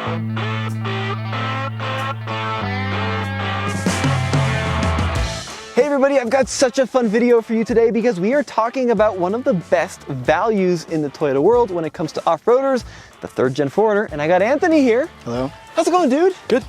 Hey everybody, I've got such a fun video for you today because we are talking about one of the best values in the Toyota world when it comes to off-roaders, the 3rd Gen 4Runner, and I got Anthony here. Hello. How's it going, dude? Good.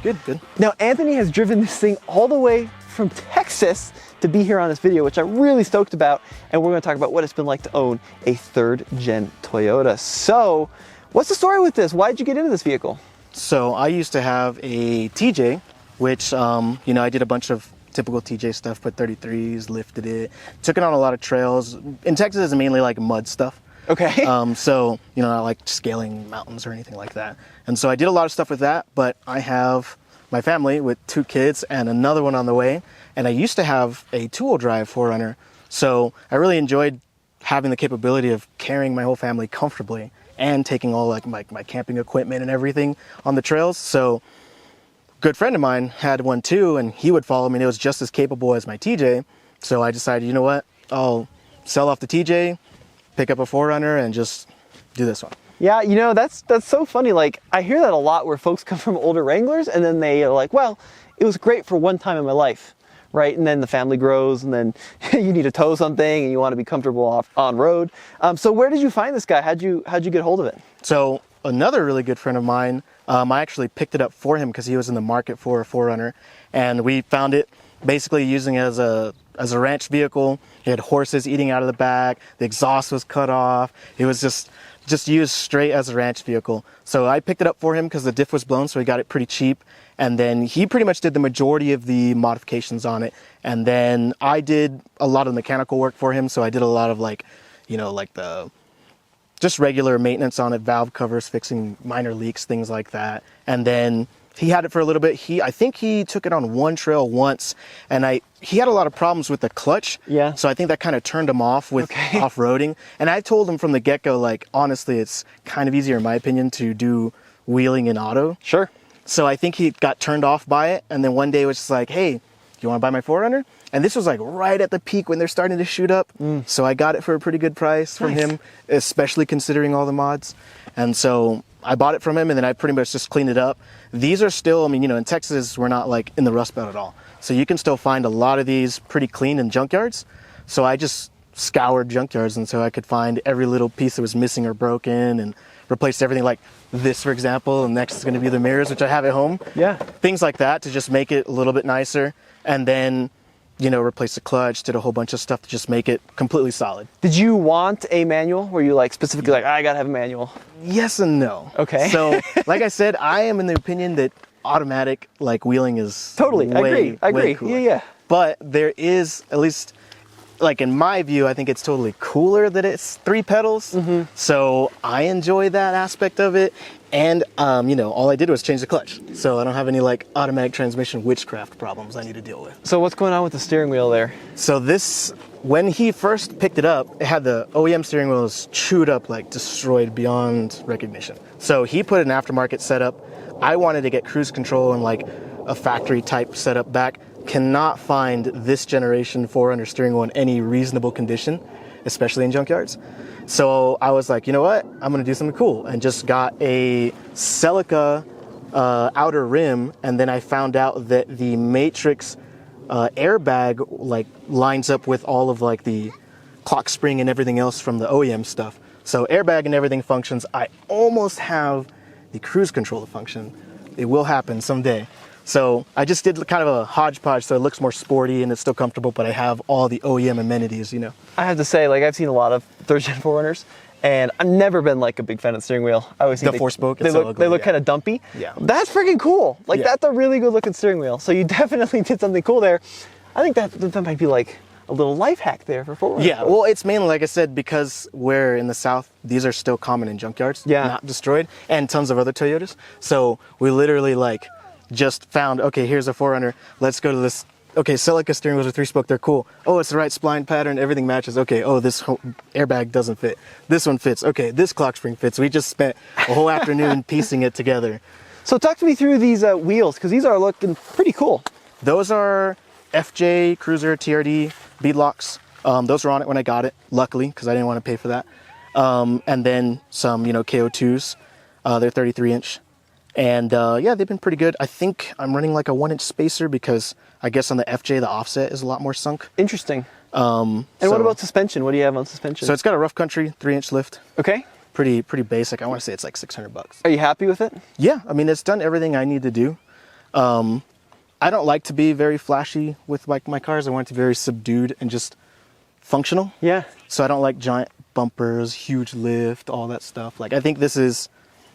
Now, Anthony has driven this thing all the way from Texas to be here on this video, which I'm really stoked about, and we're gonna talk about what it's been like to own a 3rd Gen Toyota. So, what's the story with this? Why did you get into this vehicle? So I used to have a TJ, which, I did a bunch of typical TJ stuff, put 33s, lifted it, took it on a lot of trails. In Texas, it's mainly like mud stuff. Okay. So, I like scaling mountains or anything like that. And so I did a lot of stuff with that, but I have my family with 2 kids and another one on the way. And I used to have a 2-wheel drive 4Runner. So I really enjoyed having the capability of carrying my whole family comfortably and taking all like my camping equipment and everything on the trails. So a good friend of mine had one too, and he would follow me, and it was just as capable as my TJ. So I decided, you know what, I'll sell off the TJ, pick up a 4Runner, and just do this one. Yeah, that's so funny. Like, I hear that a lot where folks come from older Wranglers and then they are like, well, it was great for one time in my life, right? And then the family grows and then you need to tow something and you want to be comfortable on road. So where did you find this guy? How'd you get hold of it? So another really good friend of mine, I actually picked it up for him because he was in the market for a 4Runner, and we found it basically using it as a ranch vehicle. It had horses eating out of the back, the exhaust was cut off. It was just used straight as a ranch vehicle. So I picked it up for him because the diff was blown, so he got it pretty cheap. And then he pretty much did the majority of the modifications on it. And then I did a lot of mechanical work for him. So I did a lot of like the just regular maintenance on it, valve covers, fixing minor leaks, things like that. And then he had it for a little bit. I think he took it on one trail once, and he had a lot of problems with the clutch. Yeah. So I think that kind of turned him off with off-roading. And I told him from the get-go, like, honestly, it's kind of easier, in my opinion, to do wheeling in auto. Sure. So I think he got turned off by it, and then one day it was just like, hey, do you want to buy my 4Runner? And this was like right at the peak when they're starting to shoot up. So I got it for a pretty good price from him, especially considering all the mods. And so I bought it from him, and then I pretty much just cleaned it up. These are still, in Texas, we're not like in the Rust Belt at all. So you can still find a lot of these pretty clean in junkyards. So I just scoured junkyards, and so I could find every little piece that was missing or broken and replaced everything, like this, for example. And next is going to be the mirrors, which I have at home. Yeah. Things like that to just make it a little bit nicer. And then replace the clutch, did a whole bunch of stuff to just make it completely solid. Did you want a manual? Were you like specifically like, I gotta have a manual? Yes and no. Okay. So, like I said, I am in the opinion that automatic wheeling is totally. I agree. Cooler. Yeah. But there is, at least like in my view, I think it's totally cooler that it's 3 pedals. So I enjoy that aspect of it. And, all I did was change the clutch. So I don't have any like automatic transmission witchcraft problems I need to deal with. So what's going on with the steering wheel there? So this, when he first picked it up, it had the OEM steering wheels chewed up, like destroyed beyond recognition. So he put an aftermarket setup. I wanted to get cruise control and like a factory type setup back. Cannot find this generation 4Runner steering wheel in any reasonable condition, especially in junkyards. So I was like, you know what? I'm going to do something cool, and just got a Celica outer rim. And then I found out that the Matrix airbag like lines up with all of like the clock spring and everything else from the OEM stuff. So airbag and everything functions. I almost have the cruise control to function. It will happen someday. So I just did kind of a hodgepodge so it looks more sporty and it's still comfortable, but I have all the OEM amenities, I have to say, like, I've seen a lot of 3rd Gen 4Runners, and I've never been like a big fan of the steering wheel. I always think the 4-spoke. They look kind of dumpy. Yeah. That's freaking cool. Like, that's a really good looking steering wheel. So you definitely did something cool there. I think that might be like a little life hack there for 4Runners. Yeah, well, it's mainly, like I said, because we're in the South, these are still common in junkyards, not destroyed, and tons of other Toyotas. So we literally just found, okay, here's a 4Runner. Let's go to this. Okay, Celica steering wheels are 3-spoke. They're cool. Oh, it's the right spline pattern. Everything matches. Okay, oh, this airbag doesn't fit. This one fits. Okay, this clock spring fits. We just spent a whole afternoon piecing it together. So talk to me through these wheels, because these are looking pretty cool. Those are FJ Cruiser TRD beadlocks. Those were on it when I got it, luckily, because I didn't want to pay for that. And then some, KO2s. They're 33 inch. And yeah, they've been pretty good. I think I'm running like a 1-inch spacer because I guess on the FJ, the offset is a lot more sunk. Interesting. And what about suspension? What do you have on suspension? So it's got a rough country 3-inch lift. Okay. Pretty basic. I want to say it's like $600. Are you happy with it? Yeah, I mean, it's done everything I need to do. I don't like to be very flashy with like my cars. I want it to be very subdued and just functional. Yeah. So I don't like giant bumpers, huge lift, all that stuff. Like I think this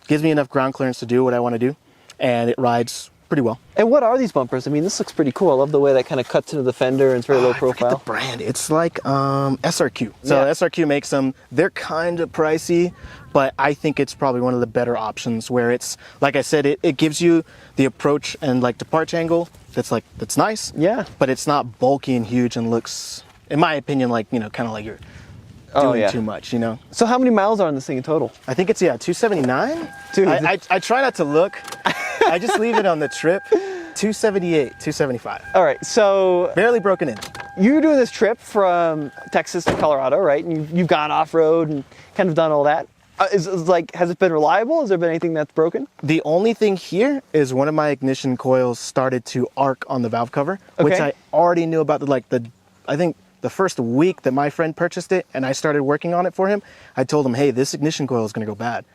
gives me enough ground clearance to do what I want to do, and it rides pretty well. And what are these bumpers? I mean, this looks pretty cool. I love the way that kind of cuts into the fender and it's very low profile. I forget the brand. It's like SRQ. So Yeah. SRQ makes them. They're kind of pricey, but I think it's probably one of the better options where it's, like I said, it gives you the approach and like departure angle that's nice. Yeah. But it's not bulky and huge and looks, in my opinion, like, kind of like you're doing too much, So how many miles are on this thing in total? I think it's 279. Dude. I try not to look. I just leave it on the trip. 278, 275. All right, so Barely broken in. you're doing this trip from Texas to Colorado, right? And you've gone off-road and kind of done all that. Has it been reliable? Has there been anything that's broken? The only thing here is one of my ignition coils started to arc on the valve cover, which Okay. I already knew about. I think the first week that my friend purchased it and I started working on it for him, I told him, hey, this ignition coil is going to go bad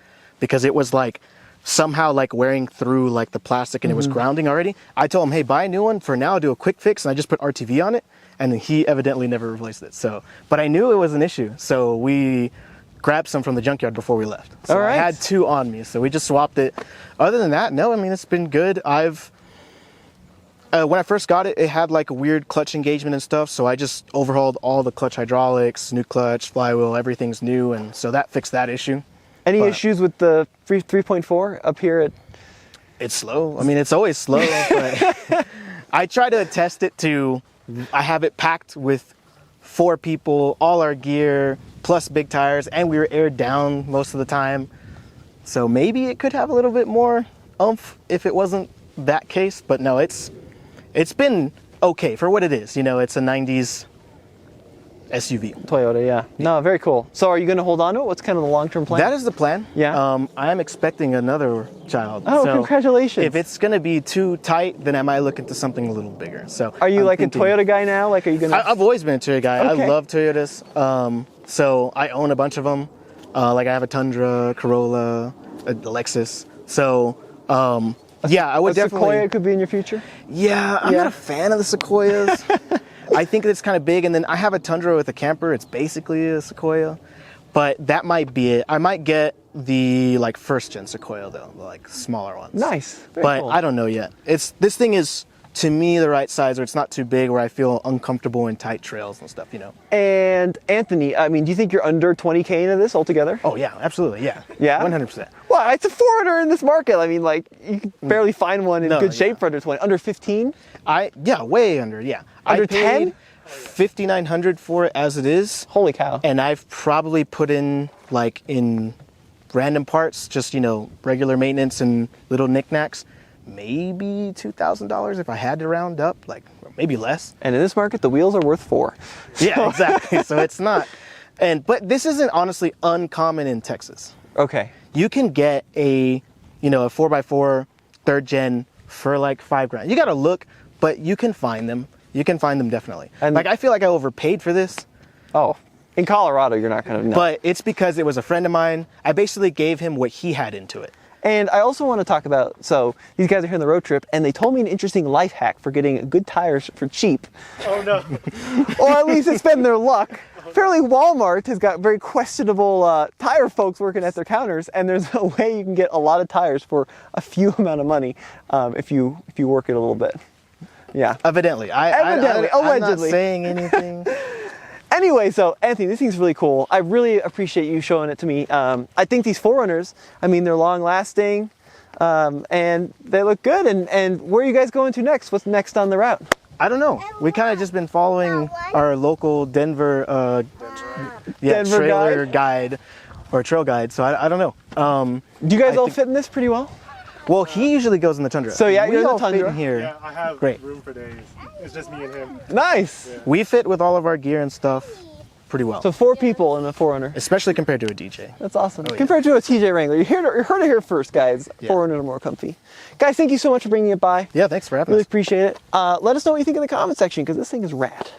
because it was like somehow like wearing through like the plastic and it was grounding already. I told him, hey, buy a new one for now, do a quick fix, and I just put RTV on it, and he evidently never replaced it. So, but I knew it was an issue, so we grabbed some from the junkyard before we left. So All right. I had 2 on me, so we just swapped it. Other than that, no, I mean, it's been good. When I first got it, it had like a weird clutch engagement and stuff, so I just overhauled all the clutch hydraulics, new clutch, flywheel, everything's new, and so that fixed that issue. Any But issues with the 3.4 up here at... it's slow. I mean, it's always slow, but I try to attest it to, I have it packed with 4 people, all our gear, plus big tires, and we were aired down most of the time. So maybe it could have a little bit more oomph if it wasn't that case, but no, it's been okay for what it is. It's a 90s SUV. Toyota, yeah. No, very cool. So are you going to hold on to it? What's kind of the long-term plan? That is the plan. Yeah. I am expecting another child. Oh, so congratulations. If it's going to be too tight, then I might look into something a little bigger. So Are you I'm like thinking- a Toyota guy now? Like, are you going to... I've always been a Toyota guy. Okay. I love Toyotas. So I own a bunch of them. Like I have a Tundra, Corolla, a Lexus. So yeah, I would a definitely. Sequoia could be in your future? Yeah, I'm Yeah. not a fan of the Sequoias. I think it's kind of big, and then I have a Tundra with a camper. It's basically a Sequoia, but that might be it. I might get the like first gen Sequoia though, the like smaller ones. Nice. Very But cool. I don't know yet. This thing is to me the right size, where it's not too big, where I feel uncomfortable in tight trails and stuff. And Anthony, I mean, do you think you're under 20K into this altogether? Oh yeah, absolutely, yeah. Yeah? 100%. Well, it's a 4Runner in this market. I mean, like, you can barely find one in No, good shape yeah. for under 20. Under 15? Yeah, way under. Yeah, Under I paid 10? $5,900 for it as it is. Holy cow. And I've probably put in like in random parts, just regular maintenance and little knickknacks, maybe $2,000 if I had to round up, like maybe less. And in this market, the wheels are worth 4. Yeah, exactly. So it's not. But this isn't honestly uncommon in Texas. Okay. You can get a 4x4 3rd gen for like $5,000. You got to look, but you can find them. You can find them definitely. And- like I feel like I overpaid for this. Oh, in Colorado, you're not going to know. But it's because it was a friend of mine. I basically gave him what he had into it. And I also want to talk about, so these guys are here on the road trip, and they told me an interesting life hack for getting good tires for cheap. Oh no. Or at least it's been their luck. Apparently Walmart has got very questionable tire folks working at their counters, and there's a way you can get a lot of tires for a few amount of money if you work it a little bit. Yeah. Evidently. Evidently, I'm not allegedly. saying anything. Anyway, so Anthony, this thing's really cool. I really appreciate you showing it to me. I think these 4Runners, I mean, they're long lasting, and they look good. And where are you guys going to next? What's next on the route? I don't know. We kind of just been following our local Denver, Denver trailer guide or trail guide. So I don't know. Do you guys all think- fit in this pretty well? Well, he usually goes in the Tundra. So, yeah, we you're in the all fit Tundra. in here. Yeah, I have Great. room for days. It's just me and him. Nice. We fit with all of our gear and stuff. pretty well. So 4 people in a 4Runner. Especially compared to a DJ. That's awesome. Oh, yeah. Compared to a TJ Wrangler. You heard it here first, guys. Yeah. 4Runners are more comfy. Guys, thank you so much for bringing it by. Yeah, thanks for having Really us. appreciate it. Let us know what you think in the comment section, because this thing is rad.